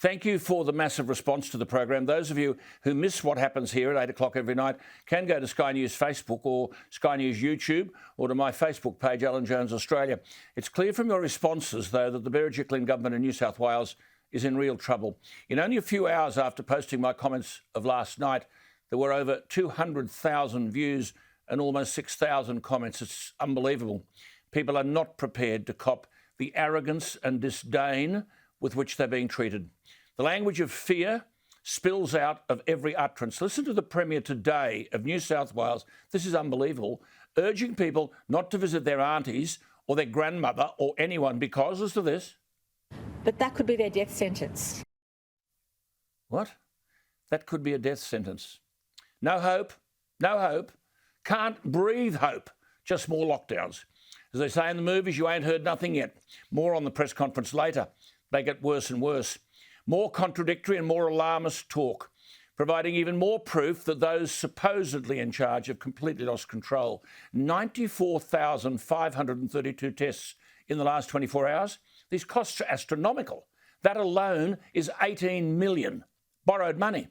Thank you for the massive response to the program. Those of you who miss what happens here at 8 o'clock every night can go to Sky News Facebook or Sky News YouTube or to my Facebook page, Alan Jones Australia. It's clear from your responses, though, that the Berejiklian government in New South Wales is in real trouble. In only a few hours after posting my comments of last night, there were over 200,000 views and almost 6,000 comments. It's unbelievable. People are not prepared to cop the arrogance and disdain with which they're being treated. The language of fear spills out of every utterance. Listen to the Premier today of New South Wales. This is unbelievable. Urging people not to visit their aunties or their grandmother or anyone because, listen to this. But that could be their death sentence. What? That could be a death sentence. No hope. No hope. Can't breathe hope. Just more lockdowns. As they say in the movies, you ain't heard nothing yet. More on the press conference later. They get worse and worse. More contradictory and more alarmist talk, providing even more proof that those supposedly in charge have completely lost control. 94,532 tests in the last 24 hours. These costs are astronomical. That alone is 18 million borrowed money.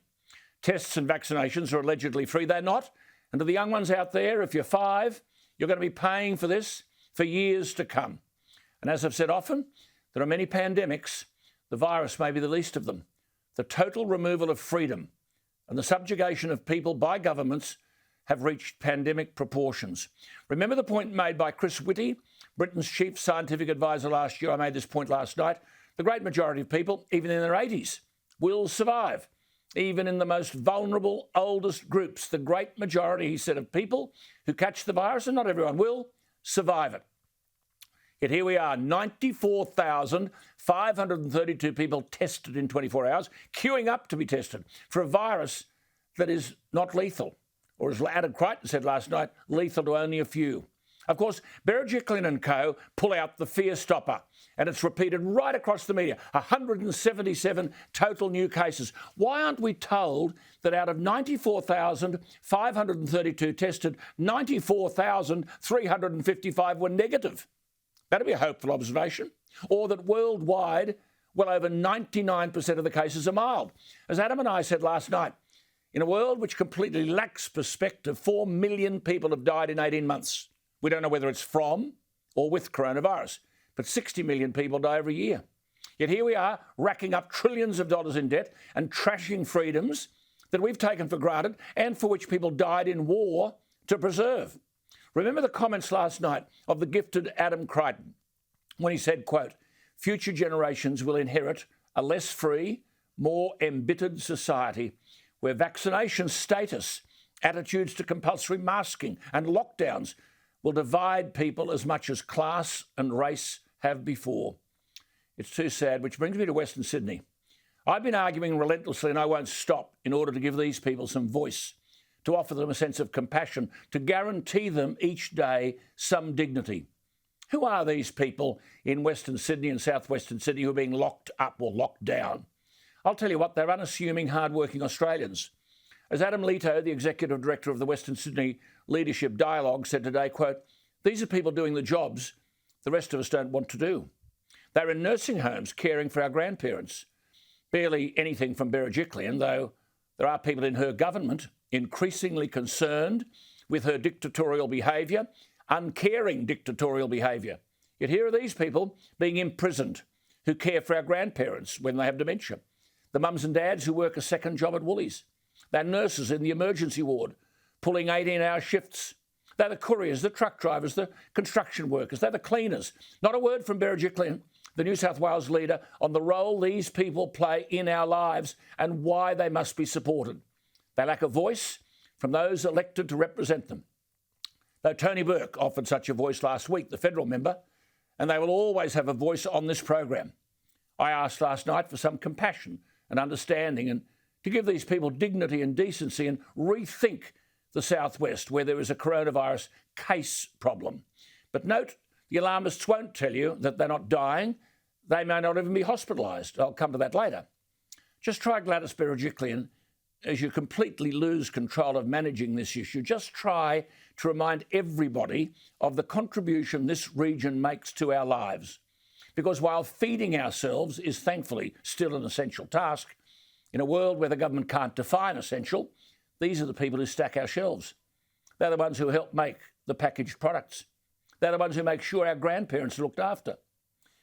Tests and vaccinations are allegedly free. They're not. And to the young ones out there, if you're 5, you're going to be paying for this for years to come. And as I've said often, there are many pandemics. The virus may be the least of them. The total removal of freedom and the subjugation of people by governments have reached pandemic proportions. Remember the point made by Chris Whitty, Britain's chief scientific advisor last year? I made this point last night. The great majority of people, even in their 80s, will survive. Even in the most vulnerable, oldest groups, the great majority, he said, of people who catch the virus, and not everyone will, survive it. Yet here we are, 94,532 people tested in 24 hours, queuing up to be tested for a virus that is not lethal, or as Adam Crichton said last night, lethal to only a few. Of course, Berejiklian and co. pull out the fear stopper, and it's repeated right across the media. 177 total new cases. Why aren't we told that out of 94,532 tested, 94,355 were negative? That'd be a hopeful observation. Or that worldwide, well over 99% of the cases are mild. As Adam and I said last night, in a world which completely lacks perspective, 4 million people have died in 18 months. We don't know whether it's from or with coronavirus, but 60 million people die every year. Yet here we are, racking up trillions of dollars in debt and trashing freedoms that we've taken for granted and for which people died in war to preserve. Remember the comments last night of the gifted Adam Crichton when he said, quote, future generations will inherit a less free, more embittered society where vaccination status, attitudes to compulsory masking and lockdowns will divide people as much as class and race have before. It's too sad, which brings me to Western Sydney. I've been arguing relentlessly, and I won't stop, in order to give these people some voice, to offer them a sense of compassion, to guarantee them each day some dignity. Who are these people in Western Sydney and southwestern Sydney who are being locked up or locked down? I'll tell you what, they're unassuming, hard-working Australians. As Adam Leto, the Executive Director of the Western Sydney Leadership Dialogue, said today, quote, these are people doing the jobs the rest of us don't want to do. They're in nursing homes caring for our grandparents. Barely anything from Berejiklian, though there are people in her government increasingly concerned with her dictatorial behaviour, uncaring dictatorial behaviour. Yet here are these people being imprisoned who care for our grandparents when they have dementia. The mums and dads who work a second job at Woolies. They're nurses in the emergency ward pulling 18-hour shifts. They're the couriers, the truck drivers, the construction workers. They're the cleaners. Not a word from Berejiklian, the New South Wales leader, on the role these people play in our lives and why they must be supported. They lack a voice from those elected to represent them. Though Tony Burke offered such a voice last week, the federal member, and they will always have a voice on this program. I asked last night for some compassion and understanding and to give these people dignity and decency and rethink the Southwest where there is a coronavirus case problem. But note, the alarmists won't tell you that they're not dying. They may not even be hospitalised. I'll come to that later. Just try Gladys Berejiklian as you completely lose control of managing this issue. Just try to remind everybody of the contribution this region makes to our lives. Because while feeding ourselves is thankfully still an essential task, in a world where the government can't define essential, these are the people who stack our shelves. They're the ones who help make the packaged products. They're the ones who make sure our grandparents are looked after.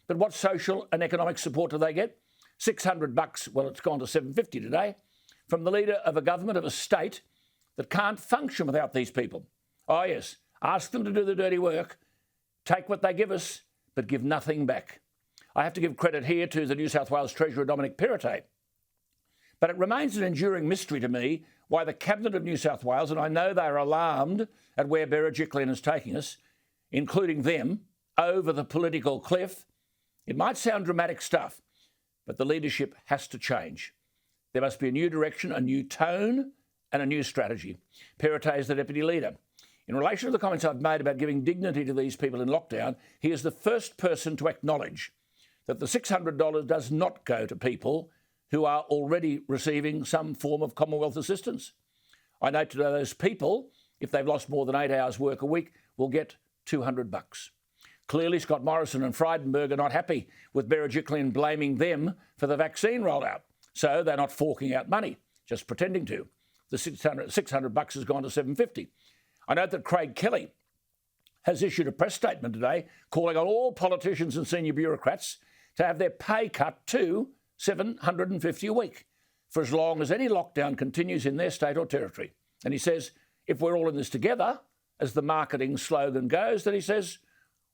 But what social and economic support do they get? $600, well, it's gone to $750 today, from the leader of a government of a state that can't function without these people. Oh yes, ask them to do the dirty work, take what they give us, but give nothing back. I have to give credit here to the New South Wales Treasurer, Dominic Perrottet. But it remains an enduring mystery to me why the Cabinet of New South Wales, and I know they are alarmed at where Berejiklian is taking us, including them, over the political cliff. It might sound dramatic stuff, but the leadership has to change. There must be a new direction, a new tone, and a new strategy. Perrottet is the Deputy Leader. In relation to the comments I've made about giving dignity to these people in lockdown, he is the first person to acknowledge that the $600 does not go to people who are already receiving some form of Commonwealth assistance. I note today those people, if they've lost more than 8 hours work a week, will get $200. Clearly, Scott Morrison and Frydenberg are not happy with Berejiklian blaming them for the vaccine rollout. So they're not forking out money, just pretending to. The $600 has gone to $750. I note that Craig Kelly has issued a press statement today calling on all politicians and senior bureaucrats to have their pay cut to $750 a week for as long as any lockdown continues in their state or territory. And he says, if we're all in this together, as the marketing slogan goes, then he says,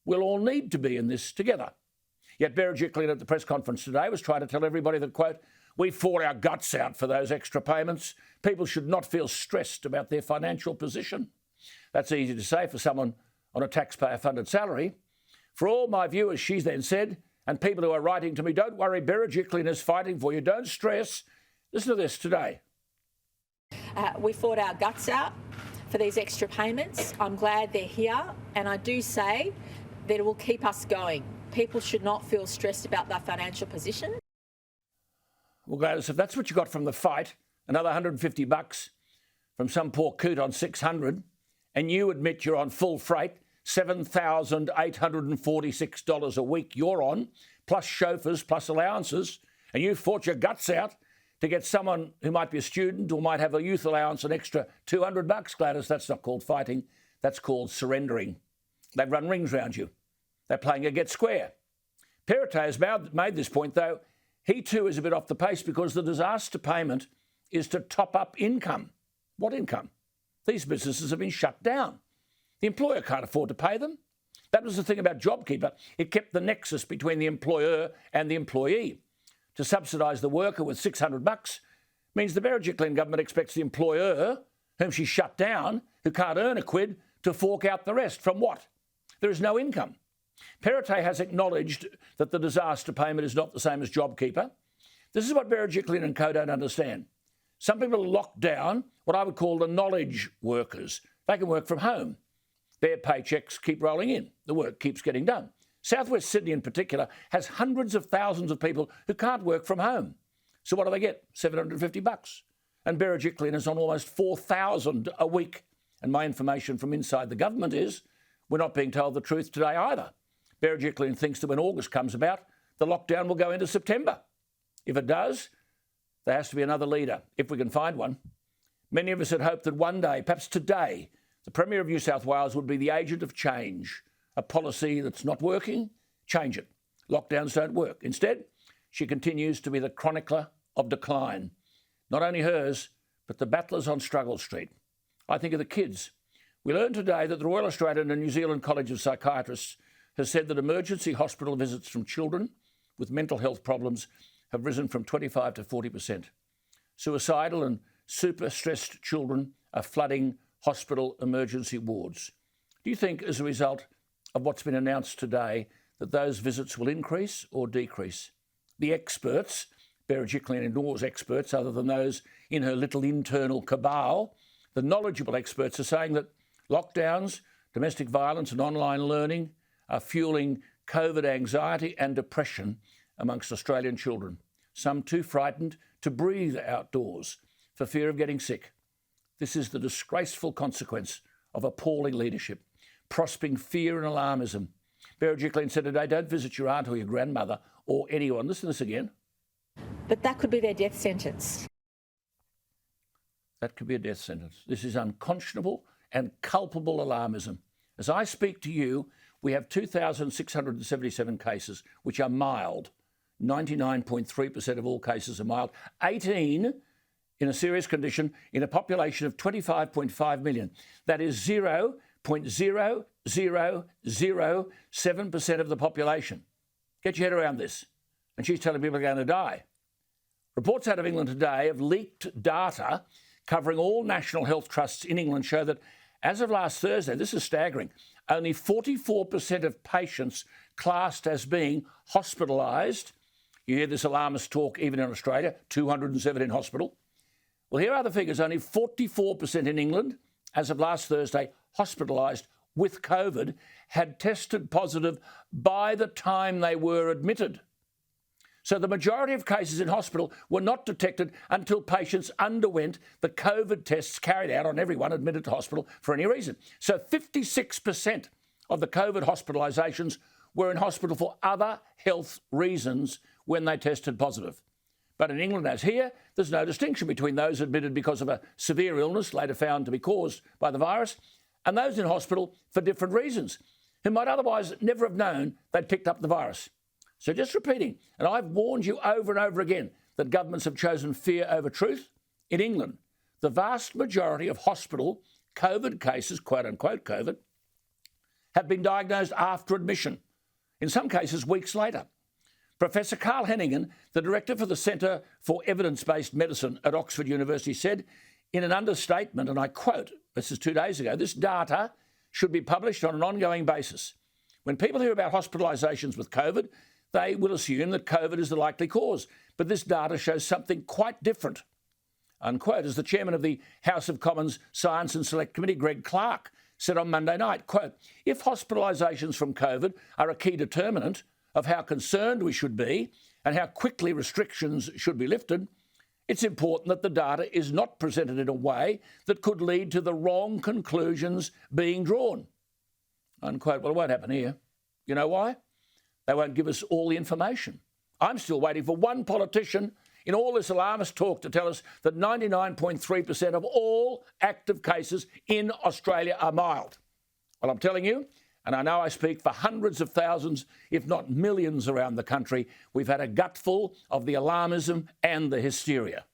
we'll all need to be in this together. Yet Berejiklian at the press conference today was trying to tell everybody that, quote, we fought our guts out for those extra payments. People should not feel stressed about their financial position. That's easy to say for someone on a taxpayer-funded salary. For all my viewers, she then said, and people who are writing to me, don't worry, Berejiklian is fighting for you. Don't stress. Listen to this today. We fought our guts out for these extra payments. I'm glad they're here, and I do say that it will keep us going. People should not feel stressed about their financial position. Well, Gladys, if that's what you got from the fight, another $150 from some poor coot on 600, and you admit you're on full freight, $7,846 a week you're on, plus chauffeurs, plus allowances, and you fought your guts out to get someone who might be a student or might have a youth allowance an extra $200, Gladys, that's not called fighting, that's called surrendering. They've run rings round you. They're playing a get square. Perrottet has made this point, though. He too is a bit off the pace because the disaster payment is to top up income. What income? These businesses have been shut down. The employer can't afford to pay them. That was the thing about JobKeeper. It kept the nexus between the employer and the employee. To subsidise the worker with $600 means the Berejiklian government expects the employer, whom she shut down, who can't earn a quid, to fork out the rest. From what? There is no income. Perrottet has acknowledged that the disaster payment is not the same as JobKeeper. This is what Berejiklian and co don't understand. Some people lock down what I would call the knowledge workers. They can work from home. Their paychecks keep rolling in. The work keeps getting done. Southwest Sydney in particular has hundreds of thousands of people who can't work from home. So what do they get? $750. And Berejiklian is on almost $4,000 a week. And my information from inside the government is we're not being told the truth today either. Berejiklian thinks that when August comes about, the lockdown will go into September. If it does, there has to be another leader, if we can find one. Many of us had hoped that one day, perhaps today, the Premier of New South Wales would be the agent of change. A policy that's not working, change it. Lockdowns don't work. Instead, she continues to be the chronicler of decline. Not only hers, but the battlers on Struggle Street. I think of the kids. We learned today that the Royal Australian and New Zealand College of Psychiatrists has said that emergency hospital visits from children with mental health problems have risen from 25 to 40%. Suicidal and super stressed children are flooding hospital emergency wards. Do you think, as a result of what's been announced today, that those visits will increase or decrease? The experts, Berejiklian ignores experts other than those in her little internal cabal, the knowledgeable experts are saying that lockdowns, domestic violence and online learning are fueling COVID anxiety and depression amongst Australian children, some too frightened to breathe outdoors for fear of getting sick. This is the disgraceful consequence of appalling leadership, prospering fear and alarmism. Berejiklian said today, don't visit your aunt or your grandmother or anyone. Listen to this again. But that could be their death sentence. That could be a death sentence. This is unconscionable and culpable alarmism. As I speak to you, we have 2,677 cases, which are mild. 99.3% of all cases are mild. 18 in a serious condition in a population of 25.5 million. That is 0.0007% of the population. Get your head around this. And she's telling people they're going to die. Reports out of England today of leaked data covering all national health trusts in England show that as of last Thursday, this is staggering, only 44% of patients classed as being hospitalised. You hear this alarmist talk even in Australia, 207 in hospital. Well, here are the figures. Only 44% in England, as of last Thursday, hospitalised with COVID, had tested positive by the time they were admitted. So the majority of cases in hospital were not detected until patients underwent the COVID tests carried out on everyone admitted to hospital for any reason. So 56% of the COVID hospitalisations were in hospital for other health reasons when they tested positive. But in England, as here, there's no distinction between those admitted because of a severe illness later found to be caused by the virus and those in hospital for different reasons who might otherwise never have known they'd picked up the virus. So just repeating, and I've warned you over and over again that governments have chosen fear over truth. In England, the vast majority of hospital COVID cases, quote unquote COVID, have been diagnosed after admission, in some cases weeks later. Professor Carl Hennigan, the director for the Centre for Evidence-Based Medicine at Oxford University, said in an understatement, and I quote, this is 2 days ago, this data should be published on an ongoing basis. When people hear about hospitalisations with COVID, they will assume that COVID is the likely cause. But this data shows something quite different, unquote, as the chairman of the House of Commons Science and Select Committee, Greg Clark, said on Monday night, quote, if hospitalisations from COVID are a key determinant of how concerned we should be and how quickly restrictions should be lifted, it's important that the data is not presented in a way that could lead to the wrong conclusions being drawn, unquote. Well, it won't happen here. You know why? They won't give us all the information. I'm still waiting for one politician in all this alarmist talk to tell us that 99.3% of all active cases in Australia are mild. Well, I'm telling you, and I know I speak for hundreds of thousands, if not millions around the country, we've had a gutful of the alarmism and the hysteria.